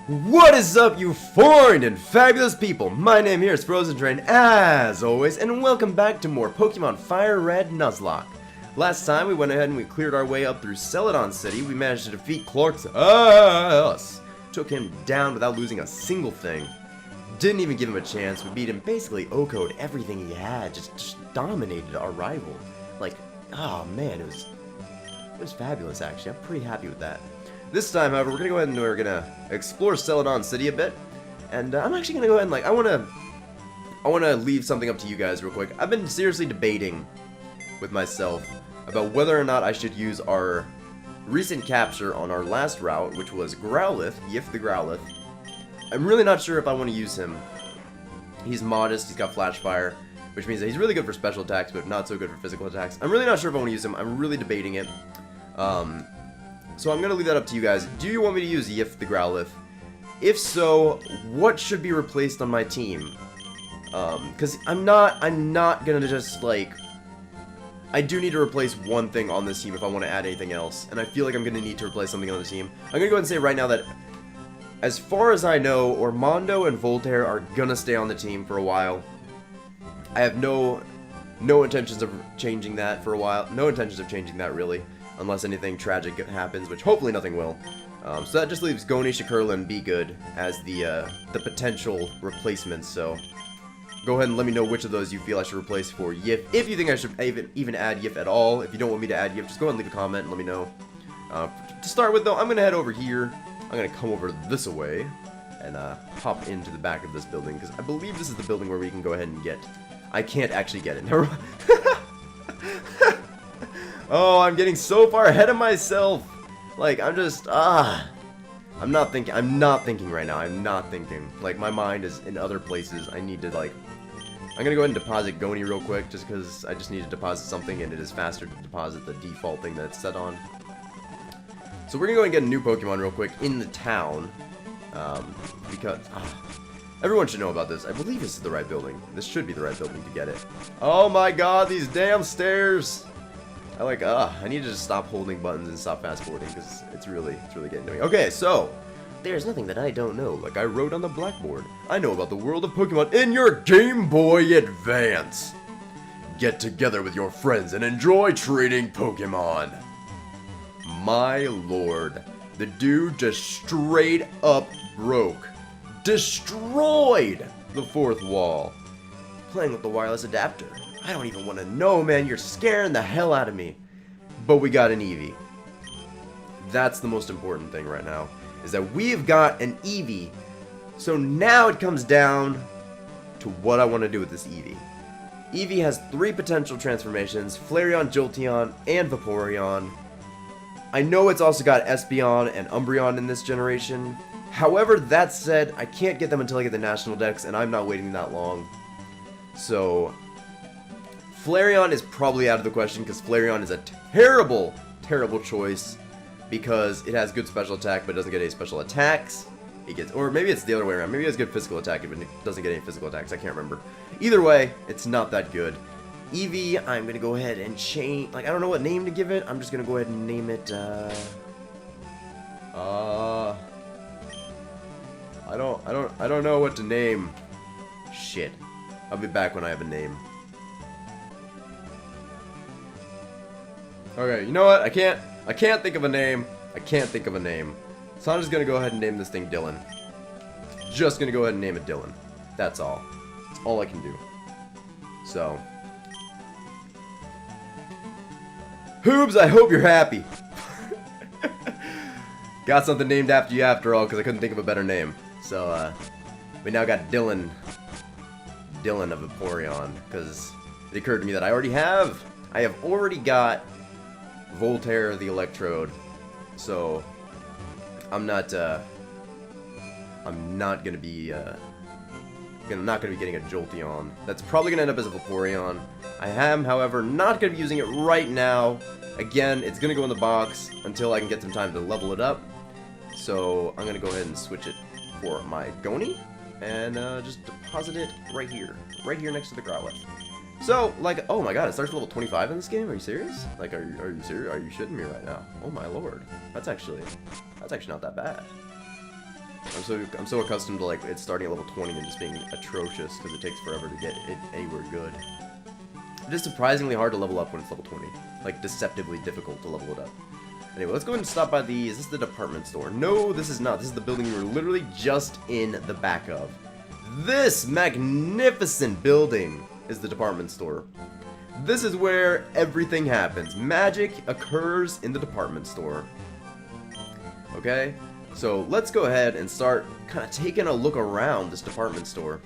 What is up, you foreign and fabulous people? My name here is Frousche, as always, and welcome back to more Pokemon Firered Nuzlocke. Last time we went ahead and we cleared our way up through Celadon City. We managed to defeat Clark's ass. Took him down without losing a single thing. Didn't even give him a chance. We beat him, basically OHKO'd everything he had. Just dominated our rival. Like, oh man, it was fabulous actually. I'm pretty happy with that. This time, however, we're gonna go ahead and we're gonna explore Celadon City a bit, and I'm actually gonna go ahead and I wanna leave something up to you guys real quick. I've been seriously debating with myself about whether or not I should use our recent capture on our last route, which was Growlithe, Yif the Growlithe. I'm really not sure if I want to use him. He's modest, he's got Flash Fire, which means that he's really good for special attacks, but not so good for physical attacks. I'm really not sure if I want to use him. I'm really debating it. So I'm gonna leave that up to you guys. Do you want me to use Yif the Growlithe? If so, what should be replaced on my team? Cause I'm not gonna just I do need to replace one thing on this team if I want to add anything else, and I feel like I'm gonna need to replace something on the team. I'm gonna go ahead and say right now that, as far as I know, Ormondo and Voltaire are gonna stay on the team for a while. I have no intentions of changing that for a while. No intentions of changing that really. Unless anything tragic happens, which hopefully nothing will. So that just leaves Goni, Shakurla, and Be Good as the potential replacements. So go ahead and let me know which of those you feel I should replace for Yif. If you think I should even add Yif at all. If you don't want me to add Yif, just go ahead and leave a comment and let me know. To start with though, I'm going to head over here. I'm going to come over this way and hop into the back of this building. Because I believe this is the building where we can go ahead and get... I can't actually get it. Never mind. Oh, I'm getting so far ahead of myself. Like, I'm just, I'm not thinking right now. I'm not thinking. Like, my mind is in other places. I need to, I'm gonna go ahead and deposit Goni real quick, just because I just need to deposit something, and it is faster to deposit the default thing that it's set on. So we're gonna go and get a new Pokemon real quick in the town, because, everyone should know about this. I believe this is the right building. This should be the right building to get it. Oh my god, these damn stairs! I need to just stop holding buttons and stop fast forwarding because it's really getting to me. Okay, so there's nothing that I don't know. Like I wrote on the blackboard, I know about the world of Pokemon in your Game Boy Advance. Get together with your friends and enjoy trading Pokemon. My lord, the dude just straight up destroyed the fourth wall. Playing with the wireless adapter. I don't even want to know, man. You're scaring the hell out of me. But we got an Eevee. That's the most important thing right now, is that we've got an Eevee. So now it comes down to what I want to do with this Eevee. Eevee has 3 potential transformations: Flareon, Jolteon, and Vaporeon. I know it's also got Espeon and Umbreon in this generation. However, that said, I can't get them until I get the National Dex, and I'm not waiting that long. So... Flareon is probably out of the question because Flareon is a terrible choice because it has good special attack but doesn't get any special attacks. Or maybe it's the other way around. Maybe it has good physical attack but it doesn't get any physical attacks. I can't remember. Either way, it's not that good. Eevee, I'm gonna go ahead and change. I don't know what name to give it. I'm just gonna go ahead and name it. I don't know what to name. Shit. I'll be back when I have a name. Okay, you know what? I can't think of a name. So I'm just gonna go ahead and name this thing Dylan. Just gonna go ahead and name it Dylan. That's all. That's all I can do. So. Hoobs, I hope you're happy. Got something named after you after all, because I couldn't think of a better name. So, we now got Dylan of Vaporeon, because it occurred to me that I have already got Voltaire the Electrode, so I'm not gonna be getting a Jolteon. That's probably gonna end up as a Vaporeon. I am, however, not gonna be using it right now. Again, it's gonna go in the box until I can get some time to level it up. So I'm gonna go ahead and switch it for my Goni and just deposit it right here next to the Growlithe. So, oh my god, it starts at level 25 in this game? Are you serious? Are you serious? Are you shitting me right now? Oh my lord. That's actually not that bad. I'm so accustomed to like it starting at level 20 and just being atrocious because it takes forever to get it anywhere good. It is surprisingly hard to level up when it's level 20. Like deceptively difficult to level it up. Anyway, let's go ahead and stop by the... Is this the department store? No, this is not. This is the building we were literally just in the back of. This magnificent building is the department store. This is where everything happens. Magic occurs in the department store. Okay? So let's go ahead and start kind of taking a look around this department store.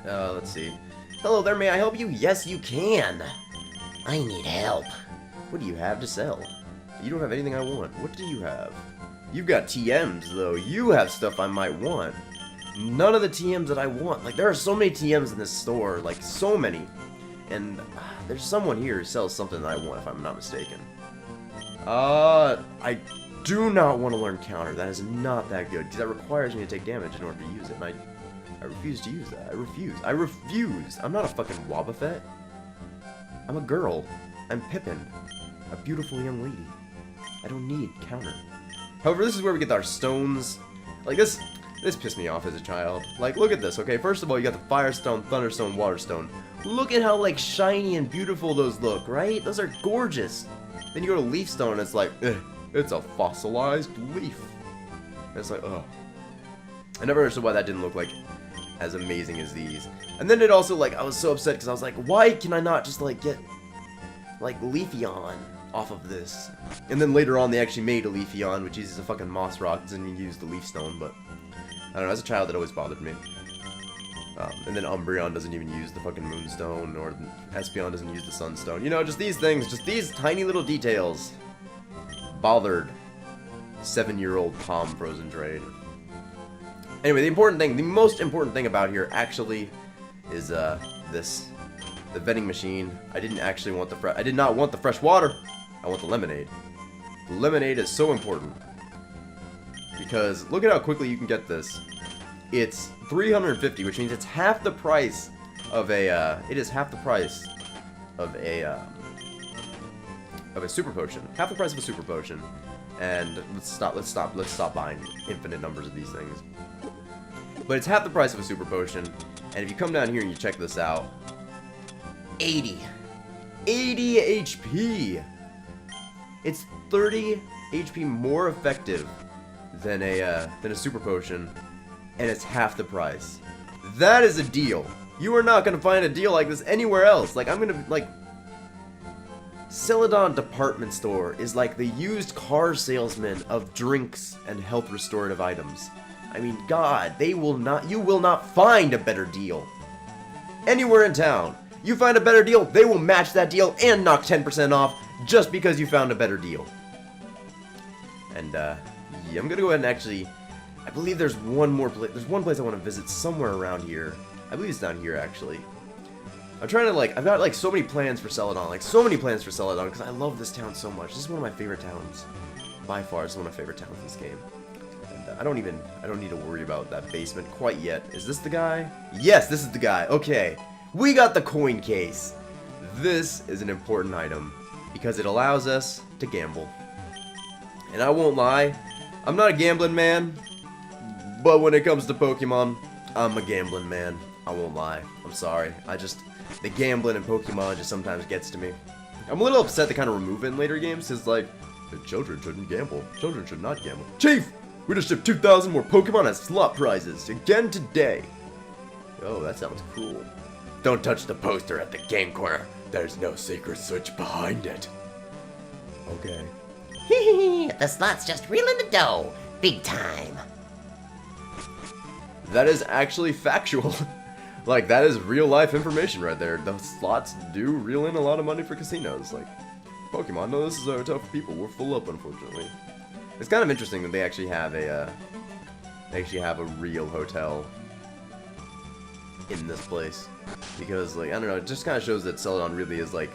Let's see. Hello there, may I help you? Yes, you can. I need help. What do you have to sell? You don't have anything I want. What do you have? You've got TMs, though. You have stuff I might want. None of the TMs that I want. Like, there are so many TMs in this store. Like, so many. And there's someone here who sells something that I want, if I'm not mistaken. I do not want to learn counter. That is not that good, because that requires me to take damage in order to use it, and I refuse to use that. I refuse. I refuse. I'm not a fucking Wobbuffet. I'm a girl. I'm Pippin. A beautiful young lady. I don't need counter. However, this is where we get our stones. Like, this pissed me off as a child. Like, look at this, okay? First of all, you got the Firestone, Thunderstone, Waterstone. Look at how, like, shiny and beautiful those look, right? Those are gorgeous. Then you go to Leafstone, and it's like, it's a fossilized leaf. And it's like, ugh. I never understood why that didn't look, like, as amazing as these. And then it also, like, I was so upset because I was like, why can I not just, like, get, like, Leafeon off of this? And then later on, they actually made a Leafeon, which uses a fucking moss rock, and you use the Leafstone, but I don't know, as a child, it always bothered me. And then Umbreon doesn't even use the fucking Moonstone, or Espeon doesn't use the Sunstone. You know, just these things, just these tiny little details bothered 7-year-old Palm Frozen Trade. Anyway, the most important thing about here, actually, is, this. The vending machine. I did not want the fresh water. I want the lemonade. The lemonade is so important. Because, look at how quickly you can get this. It's 350, which means it's half the price of a, it is half the price of a super potion. Half the price of a super potion. And let's stop buying infinite numbers of these things. But it's half the price of a super potion. And if you come down here and you check this out, 80 HP. It's 30 HP more effective than a super potion, and it's half the price. That is a deal. You are not gonna find a deal like this anywhere else. Like, I'm gonna, like, Celadon Department Store is like the used car salesman of drinks and health restorative items. I mean, God, you will not find a better deal anywhere in town. You find a better deal, they will match that deal and knock 10% off just because you found a better deal. And, yeah, I'm gonna go ahead and actually, I believe there's one more place, there's one place I want to visit somewhere around here. I believe it's down here, actually. I'm trying to, like, I've got, like, so many plans for Celadon, because I love this town so much. This is one of my favorite towns. By far, it's one of my favorite towns in this game. And, I don't need to worry about that basement quite yet. Is this the guy? Yes, this is the guy. Okay. We got the coin case. This is an important item because it allows us to gamble. And I won't lie, I'm not a gambling man, but when it comes to Pokemon, I'm a gambling man. I won't lie. I'm sorry. The gambling in Pokemon just sometimes gets to me. I'm a little upset they kind of remove it in later games because, like, the children shouldn't gamble. Children should not gamble. Chief! We just shipped 2,000 more Pokemon as slot prizes again today. Oh, that sounds cool. Don't touch the poster at the game corner. There's no secret switch behind it. Okay. Hee the slots just reeling the dough. Big time. That is actually factual. Like, that is real life information right there. The slots do reel in a lot of money for casinos. Like, Pokemon, no, this is a hotel for people. We're full up, unfortunately. It's kind of interesting that they actually have a real hotel in this place. Because, like, I don't know, it just kind of shows that Celadon really is, like,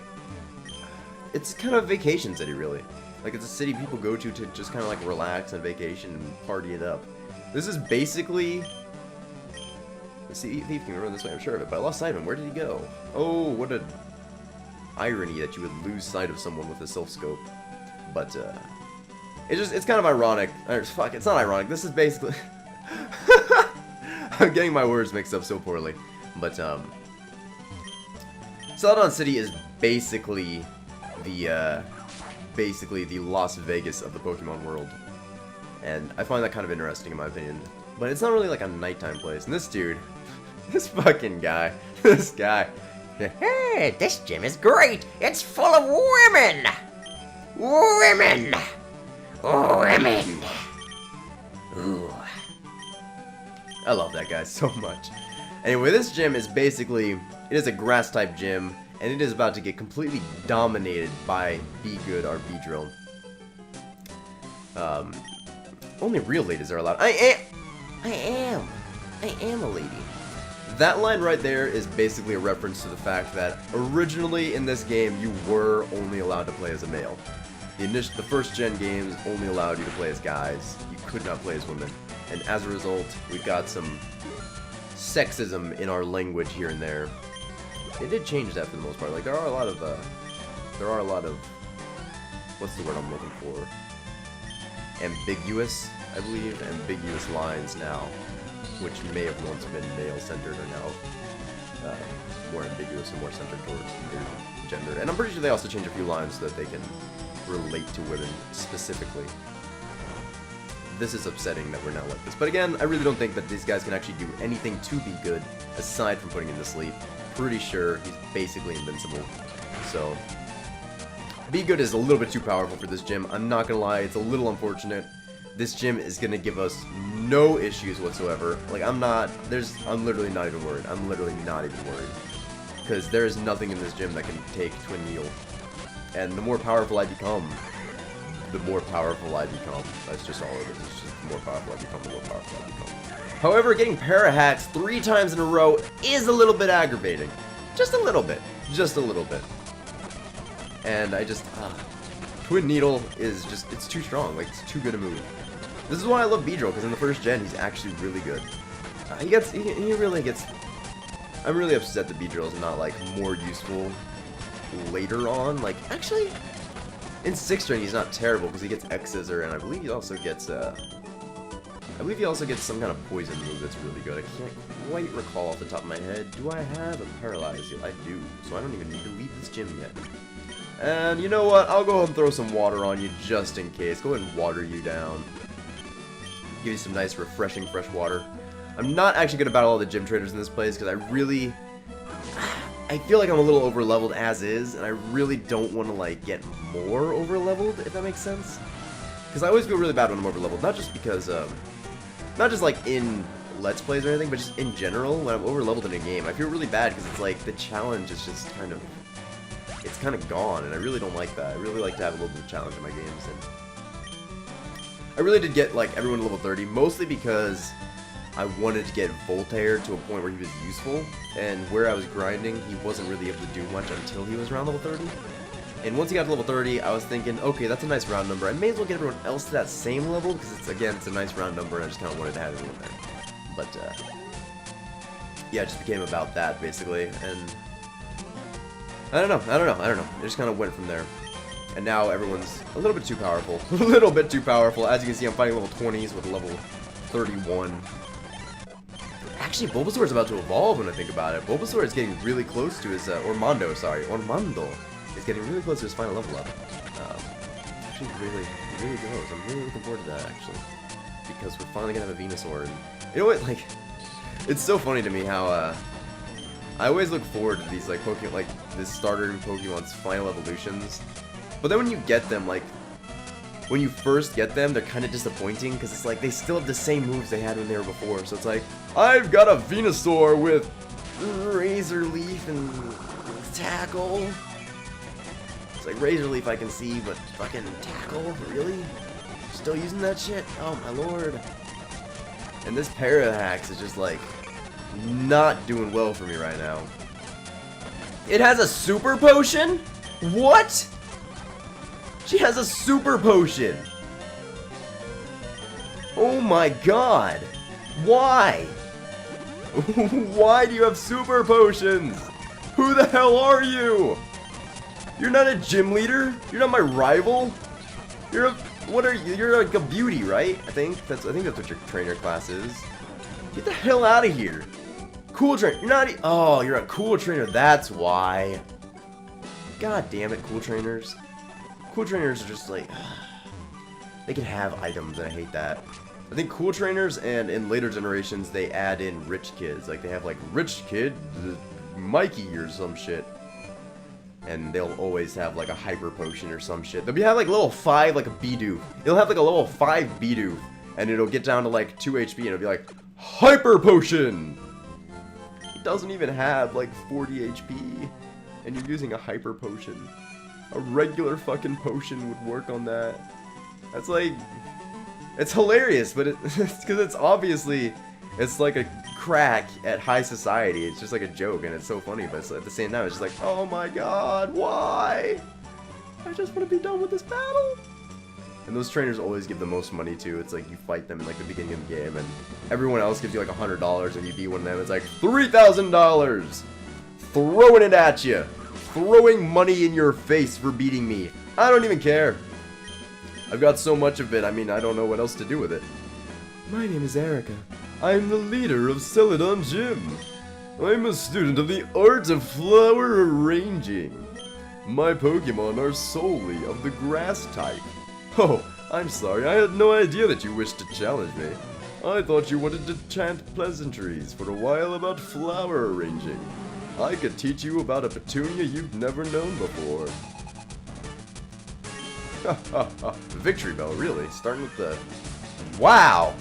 it's kind of a vacation city, really. Like, it's a city people go to just kind of, like, relax and vacation and party it up. This is basically... The thief can run this way, I'm sure of it, but I lost sight of him. Where did he go? Oh, what a irony that you would lose sight of someone with a self-scope. But, it's kind of ironic. Or, fuck, it's not ironic. This is basically... I'm getting my words mixed up so poorly. But, Celadon City is basically the Las Vegas of the Pokemon world. And I find that kind of interesting in my opinion. But it's not really like a nighttime place. And this dude, this fucking guy, this guy. Hey, this gym is great. It's full of women. Women. Women. Ooh. I love that guy so much. Anyway, this gym is basically, it is a grass type gym, and it is about to get completely dominated by Be Good, our Beedrill. Only real ladies are allowed. I am a lady. That line right there is basically a reference to the fact that originally in this game you were only allowed to play as a male. The first gen games only allowed you to play as guys. You could not play as women. And as a result, we've got some sexism in our language here and there. They did change that for the most part. Like there are a lot of what's the word I'm looking for? Ambiguous, I believe, ambiguous lines now, which may have once been male-centered are now more ambiguous and more centered towards their gender. And I'm pretty sure they also changed a few lines so that they can relate to women specifically. This is upsetting that we're now like this. But again, I really don't think that these guys can actually do anything to Be Good aside from putting him to sleep. Pretty sure he's basically invincible. So, Be Good is a little bit too powerful for this gym. I'm not gonna lie, it's a little unfortunate. This gym is gonna give us no issues whatsoever. Like, I'm literally not even worried. I'm literally not even worried. Because there is nothing in this gym that can take Twin Needle. And the more powerful I become, the more powerful I become. That's just all it is. It's just the more powerful I become, the more powerful I become. However, getting Para-Hats 3 times in a row is a little bit aggravating. Just a little bit. Just a little bit. And I just, Twin Needle is just, it's too strong. Like, it's too good a move. This is why I love Beedrill, because in the first gen, he's actually really good. He really gets, I'm really upset that Beedrill is not, like, more useful later on. Like, actually, in 6th gen, he's not terrible, because he gets X-Scissor, and I believe he also gets, some kind of poison move that's really good. I can't quite recall off the top of my head. Do I have a Paralyze? I do, so I don't even need to leave this gym yet. And you know what? I'll go ahead and throw some water on you just in case. Go ahead and water you down. Give you some nice, refreshing, fresh water. I'm not actually going to battle all the gym trainers in this place because I feel like I'm a little over-leveled as is, and I really don't want to, like, get more over-leveled, if that makes sense. Because I always feel really bad when I'm over-leveled, not just because, not just, like, in Let's Plays or anything, but just in general, when I'm over-leveled in a game. I feel really bad because it's like, the challenge is just kind of, it's kind of gone, and I really don't like that. I really like to have a little bit of challenge in my games, and I really did get, like, everyone to level 30, mostly because I wanted to get Voltaire to a point where he was useful, and where I was grinding, he wasn't really able to do much until he was around level 30. And once he got to level 30, I was thinking, okay, that's a nice round number. I may as well get everyone else to that same level, because it's a nice round number, and I just kind of wanted to have everyone there. But, yeah, it just became about that, basically, and I don't know. It just kind of went from there. And now everyone's a little bit too powerful. A little bit too powerful. As you can see, I'm fighting level 20s with level 31. Actually, Bulbasaur is about to evolve when I think about it. Bulbasaur is getting really close to his, Ormondo is getting really close to his final level up. Actually, really close. I'm really looking forward to that, actually. Because we're finally gonna have a Venusaur. And you know what, like, it's so funny to me how, I always look forward to these, like, Pokemon, like, this starter Pokemon's final evolutions. But then when you get them, like, when you first get them, they're kind of disappointing, because it's like, they still have the same moves they had when they were before. So it's like, I've got a Venusaur with Razor Leaf and Tackle. It's like, Razor Leaf I can see, but fucking Tackle? Really? Still using that shit? Oh my lord. And this Parahax is just, like, not doing well for me right now. It has a super potion? What? She has a super potion. Oh my god. Why? Why do you have super potions? Who the hell are you? You're not a gym leader? You're not my rival? You're a What are you? You're like a beauty, right? I think that's what your trainer class is. Get the hell out of here. Cool trainer. You're not. Oh, you're a cool trainer. That's why. God damn it, cool trainers. Cool trainers are just like they can have items, and I hate that. I think cool trainers and in later generations they add in rich kids. Like they have like rich kid Mikey or some shit. And they'll always have like a hyper potion or some shit. They'll have like level 5 like a Bidoof. It'll have like a level 5 Bidoof. And it'll get down to like 2 HP and it'll be like, hyper potion! It doesn't even have like 40 HP. And you're using a hyper potion. A regular fucking potion would work on that. That's like... It's hilarious, but it's because it's obviously... It's like a crack at high society. It's just like a joke, and it's so funny, but it's, at the same time, it's just like, oh my god, why? I just want to be done with this battle. And those trainers always give the most money, too. It's like you fight them in like the beginning of the game, and everyone else gives you like $100, and you beat one of them, it's like $3,000! Throwing it at you! Throwing money in your face for beating me. I don't even care. I've got so much of it, I mean, I don't know what else to do with it. My name is Erika. I'm the leader of Celadon Gym. I'm a student of the art of flower arranging. My Pokemon are solely of the grass type. Oh, I'm sorry, I had no idea that you wished to challenge me. I thought you wanted to chant pleasantries for a while about flower arranging. I could teach you about a petunia you've never known before. Victory Bell, really? Starting with the... Wow!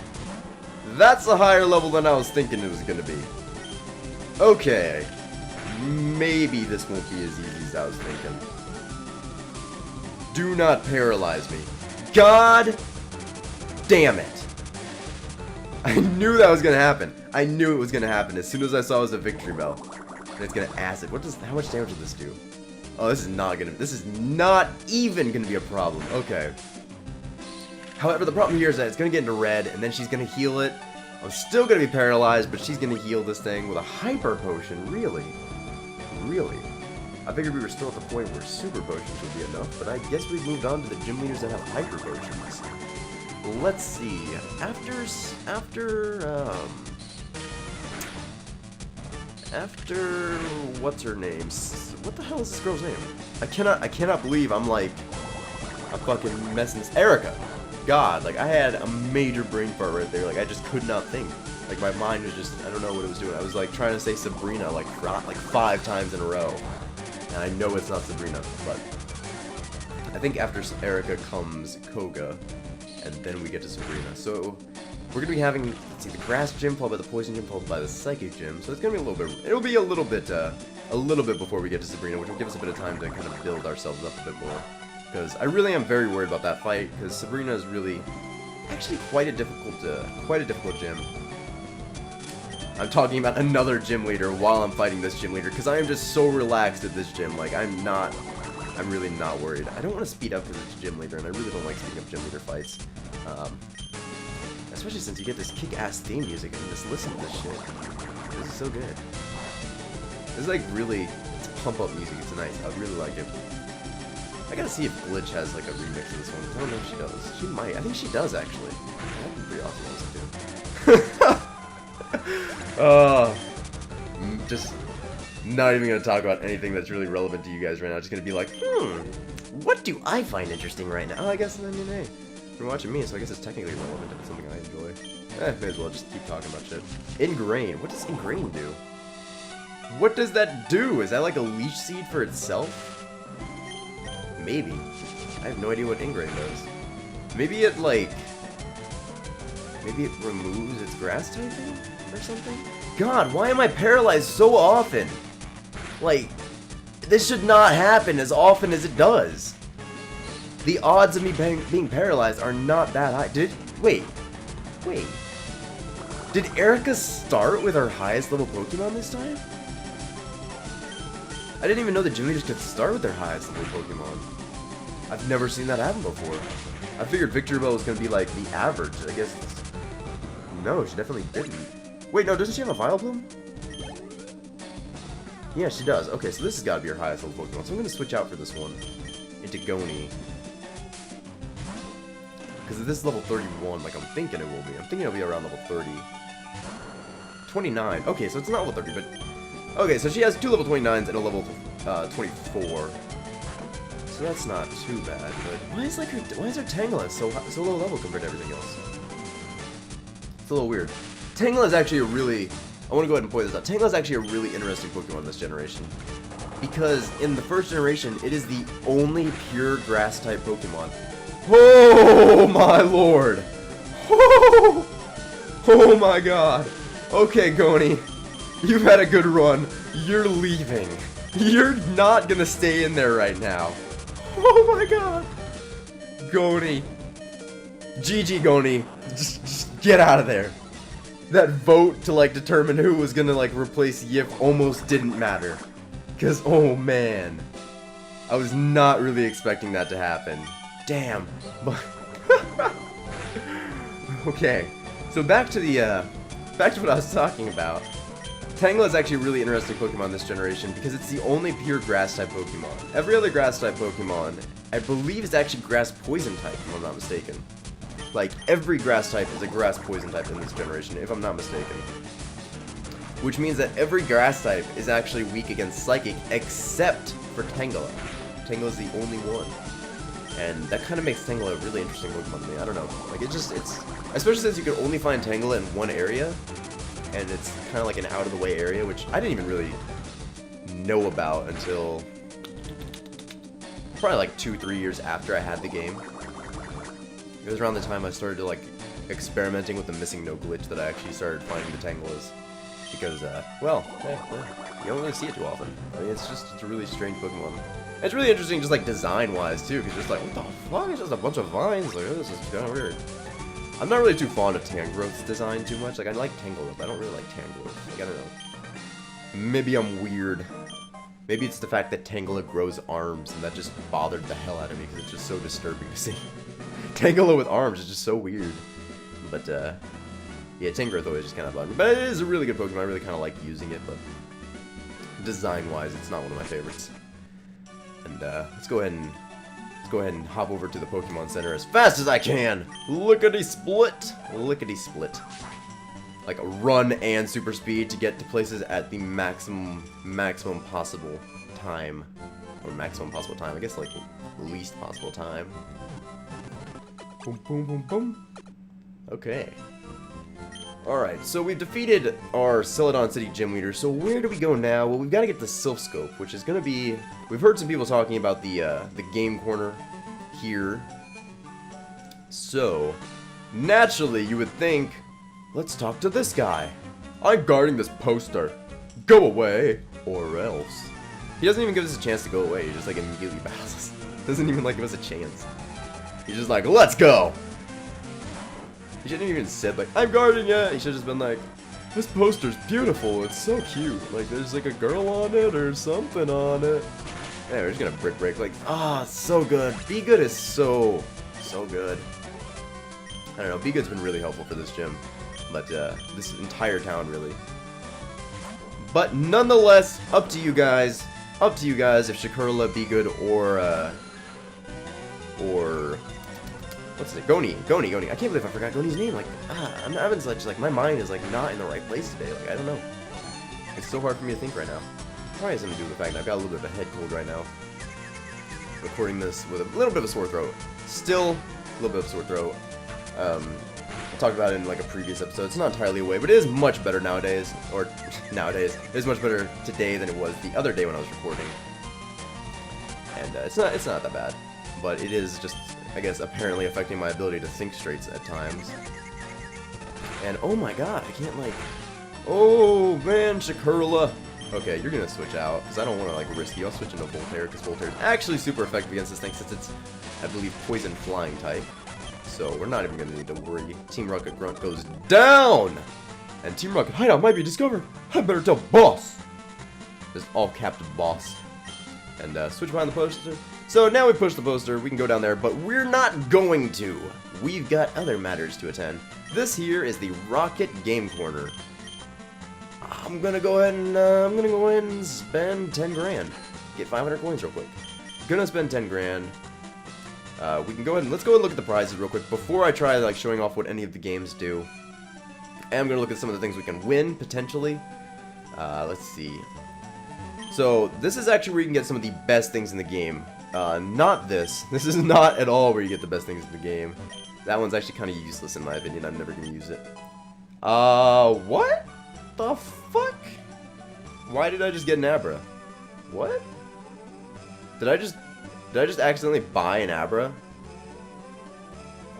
That's a higher level than I was thinking it was gonna be. Okay. Maybe this won't be as easy as I was thinking. Do not paralyze me. God damn it. I knew that was gonna happen. I knew it was gonna happen as soon as I saw it was a Victory Bell. And it's gonna acid. How much damage will this do? Oh, this is not even gonna be a problem. Okay. However, the problem here is that it's going to get into red, and then she's going to heal it. I'm still going to be paralyzed, but she's going to heal this thing with a hyper potion. Really? Really? I figured we were still at the point where super potions would be enough, but I guess we've moved on to the gym leaders that have hyper potions. Let's see. After what's her name? What the hell is this girl's name? I cannot believe I'm like a fucking messing this. Erika. God, like I had a major brain fart right there. Like I just could not think. Like my mind was just, I don't know what it was doing. I was like trying to say Sabrina like 5 times in a row. And I know it's not Sabrina, but I think after Erika comes Koga, and then we get to Sabrina. So we're gonna be having, let's see, the grass gym followed by the poison gym followed by the psychic gym. So it's gonna be a little bit. It'll be a little bit before we get to Sabrina, which will give us a bit of time to kind of build ourselves up a bit more. Because I really am very worried about that fight, because Sabrina is really, actually quite a difficult gym. I'm talking about another gym leader while I'm fighting this gym leader, because I am just so relaxed at this gym. Like, I'm really not worried. I don't want to speed up for this gym leader, and I really don't like speeding up gym leader fights. Especially since you get this kick-ass theme music, and just listen to this shit. This is so good. This is like really, it's pump-up music, it's nice. I really like it. I gotta see if Glitch has like a remix of this one. I don't know if she does. She might. I think she does actually. That'd be pretty awesome to do. Just not even gonna talk about anything that's really relevant to you guys right now. Just gonna be like, what do I find interesting right now? Oh, I guess I mean, hey, you're watching me, so I guess it's technically relevant if it's something I enjoy. May as well just keep talking about shit. Ingrain. What does Ingrain do? What does that do? Is that like a leash seed for itself? Maybe. I have no idea what Ingrain does. Maybe it, like... Maybe it removes its grass typing? Or something? God, why am I paralyzed so often? Like, this should not happen as often as it does. The odds of me being paralyzed are not that high. Wait. Did Erika start with her highest level Pokemon this time? I didn't even know the gym leaders could start with their highest level Pokemon. I've never seen that happen before. I figured Victory Bell was going to be like the average. I guess no, she definitely didn't. Wait, no, doesn't she have a Vileplume? Yeah, she does. Okay, so this has got to be her highest level Pokemon. So I'm going to switch out for this one into Goni. Because this is level 31, like I'm thinking it will be. I'm thinking it'll be around level 30. 29. Okay, so it's not level 30, but... Okay, so she has 2 level 29s and a level 24. So that's not too bad, but why is her Tangela so low level compared to everything else? It's a little weird. Tangela is actually a really... I want to go ahead and point this out. Tangela is actually a really interesting Pokemon this generation. Because in the first generation, it is the only pure grass-type Pokemon. Oh my lord! Oh my god! Okay, Goni. You've had a good run. You're leaving. You're not gonna stay in there right now. Oh my god! Goni. GG, Goni. Just get out of there. That vote to, like, determine who was gonna, like, replace Yip almost didn't matter. Because, oh man. I was not really expecting that to happen. Damn. But okay. So back to what I was talking about. Tangela is actually a really interesting Pokemon this generation because it's the only pure grass-type Pokemon. Every other grass-type Pokemon, I believe, is actually grass-poison type, if I'm not mistaken. Like, every grass type is a grass-poison type in this generation, if I'm not mistaken. Which means that every grass type is actually weak against Psychic, except for Tangela. Tangela is the only one. And that kind of makes Tangela a really interesting Pokemon to me. I don't know. Like, it's... Especially since you can only find Tangela in one area, and it's kind of like an out-of-the-way area, which I didn't even really know about until probably like 2-3 years after I had the game. It was around the time I started to, like, experimenting with the missing no glitch that I actually started finding the Tangelas. Because, well, you don't really see it too often. I mean, it's a really strange Pokemon. And it's really interesting just, like, design-wise, too, because just like, what the fuck? It's just a bunch of vines. Like, this is kind of weird. I'm not really too fond of Tangrowth's design too much. Like, I like Tangela, but I don't really like Tangrowth. Like, I don't know. Maybe I'm weird. Maybe it's the fact that Tangela grows arms, and that just bothered the hell out of me, because it's just so disturbing to see. Tangela with arms is just so weird. But, yeah, Tangrowth always just kind of bugged me. But it is a really good Pokemon. I really kind of like using it, but design-wise, it's not one of my favorites. And, let's go ahead and hop over to the Pokemon Center as fast as I can. Lickety-split. Lickety-split. Like, run and super speed to get to places at the maximum possible time. Or maximum possible time. I guess, like, least possible time. Boom, boom, boom, boom. Okay. Alright, so we've defeated our Celadon City gym leader, so where do we go now? Well, we've got to get the Sylph Scope, which is going to be... We've heard some people talking about the game corner here. So, naturally, you would think, let's talk to this guy. I'm guarding this poster. Go away, or else. He doesn't even give us a chance to go away, he just, like, immediately battles us. Doesn't even, like, give us a chance. He's just like, let's go! He shouldn't have even said, like, I'm guarding it! He should have just been like, this poster's beautiful, it's so cute. Like, there's, like, a girl on it or something on it. Yeah, we're just gonna break, like, so good. Be Good is so good. I don't know, Be Good's been really helpful for this gym. But, this entire town, really. But, nonetheless, up to you guys. Up to you guys if Shakurla, Be Good, or, what's it? Goni. I can't believe I forgot Goni's name. Like, I'm having such, like, my mind is, like, not in the right place today. Like, I don't know. It's so hard for me to think right now. Probably has something to do with the fact that I've got a little bit of a head cold right now. Recording this with a little bit of a sore throat. Still, a little bit of a sore throat. I talked about it in, like, a previous episode. It's not entirely away, but it is much better nowadays. Or, nowadays. It is much better today than it was the other day when I was recording. And, it's not that bad. But it is just... I guess, apparently affecting my ability to think straight at times. And, oh my god, I can't, like... Oh, man, Shakurla. Okay, you're gonna switch out, because I don't want to, like, risk you. I'll switch into Voltaire, because Voltaire is actually super effective against this thing, since it's, I believe, Poison Flying type. So, we're not even gonna need to worry. Team Rocket Grunt goes down! And Team Rocket Hideout might be discovered. I better tell Boss! Just all capped Boss. And, switch behind the poster. So now we push the poster, we can go down there, but we're not going to. We've got other matters to attend. This here is the Rocket Game Corner. I'm gonna go ahead and spend 10 grand. Get 500 coins real quick. Gonna spend 10 grand. We can go ahead and let's go and look at the prizes real quick before I try like showing off what any of the games do. And I'm gonna look at some of the things we can win potentially. Let's see. So this is actually where you can get some of the best things in the game. Not this. This is not at all where you get the best things in the game. That one's actually kind of useless in my opinion. I'm never gonna use it. What the fuck? Why did I just get an Abra? What? Did I just accidentally buy an Abra?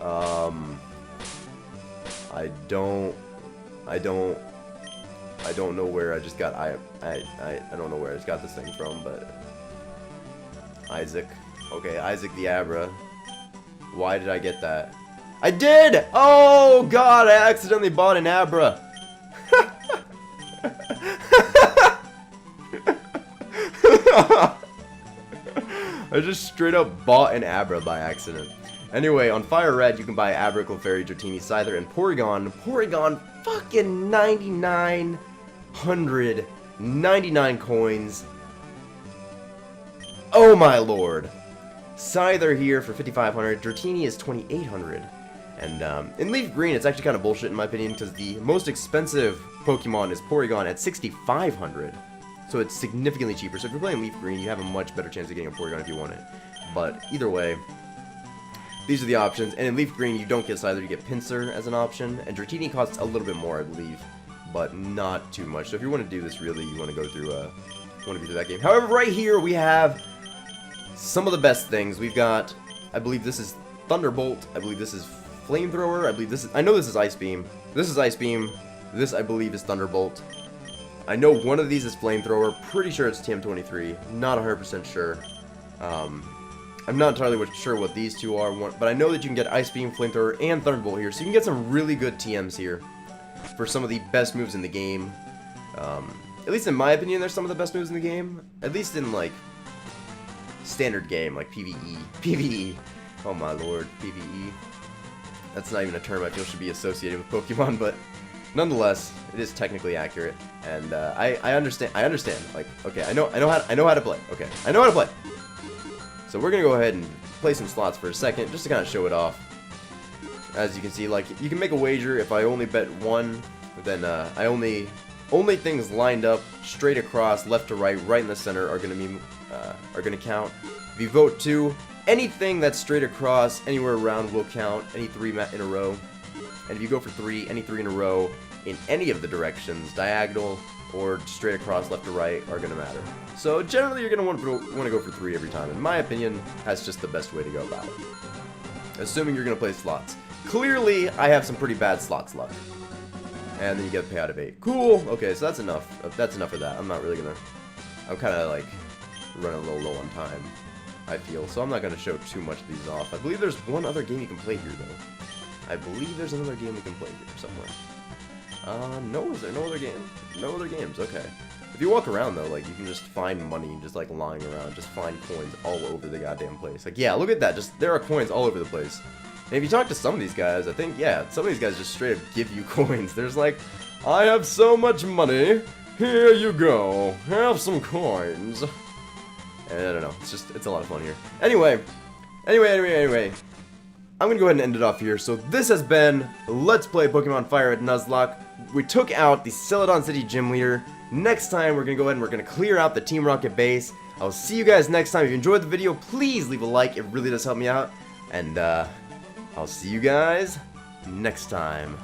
I don't know where I just got I don't know where I just got this thing from, but Isaac. Okay, Isaac the Abra. Why did I get that? I did! Oh god, I accidentally bought an Abra. I just straight up bought an Abra by accident. Anyway, on Firered, you can buy Abra, Clefairy, Dratini, Scyther, and Porygon. Porygon, fucking 9,999 coins. Oh my lord. Scyther here for 5,500. Dratini is 2,800. And in Leaf Green, it's actually kind of bullshit in my opinion, because the most expensive Pokemon is Porygon at 6,500. So it's significantly cheaper. So if you're playing Leaf Green, you have a much better chance of getting a Porygon if you want it. But either way, these are the options. And in Leaf Green, you don't get Scyther, you get Pinsir as an option. And Dratini costs a little bit more, I believe, but not too much. So if you want to do this, really, you want to go through, that game. However, right here we have some of the best things. We've got, I believe this is Thunderbolt. I believe this is Flamethrower. I believe this is, I know this is Ice Beam. This is Ice Beam. This, I believe, is Thunderbolt. I know one of these is Flamethrower. Pretty sure it's TM23. Not 100% sure. I'm not entirely sure what these two are, but I know that you can get Ice Beam, Flamethrower, and Thunderbolt here. So you can get some really good TMs here for some of the best moves in the game. At least in my opinion, there's some of the best moves in the game. At least in, like, standard game, like PvE. PvE. Oh my lord, PvE. That's not even a term I feel should be associated with Pokemon, but nonetheless, it is technically accurate. And I understand. Like, okay, I know how to play. Okay, I know how to play. So we're gonna go ahead and play some slots for a second, just to kind of show it off. As you can see, like, you can make a wager. If I only bet one, then I only things lined up straight across, left to right, right in the center are gonna count. If you vote two, anything that's straight across anywhere around will count. Any three in a row. And if you go for three, any three in a row in any of the directions, diagonal or straight across, left to right, are gonna matter. So generally, you're gonna want to go for three every time. In my opinion, that's just the best way to go about it. Assuming you're gonna play slots. Clearly, I have some pretty bad slots luck. And then you get a payout of 8. Cool. Okay, so that's enough. That's enough of that. I'm not really gonna. I'm kind of like running a little low on time, I feel. So I'm not gonna show too much of these off. I believe there's one other game you can play here though. I believe there's another game we can play here somewhere. No, is there no other game? No other games, okay. If you walk around though, like, you can just find money just like lying around, just find coins all over the goddamn place. Like, yeah, look at that, just, there are coins all over the place. And if you talk to some of these guys, I think, yeah, some of these guys just straight up give you coins. There's like, I have so much money, here you go, have some coins. And I don't know, it's a lot of fun here. Anyway, I'm gonna go ahead and end it off here. So this has been Let's Play Pokemon Firered Nuzlocke. We took out the Celadon City Gym Leader. Next time, we're gonna go ahead and we're gonna clear out the Team Rocket base. I'll see you guys next time. If you enjoyed the video, please leave a like. It really does help me out. And I'll see you guys next time.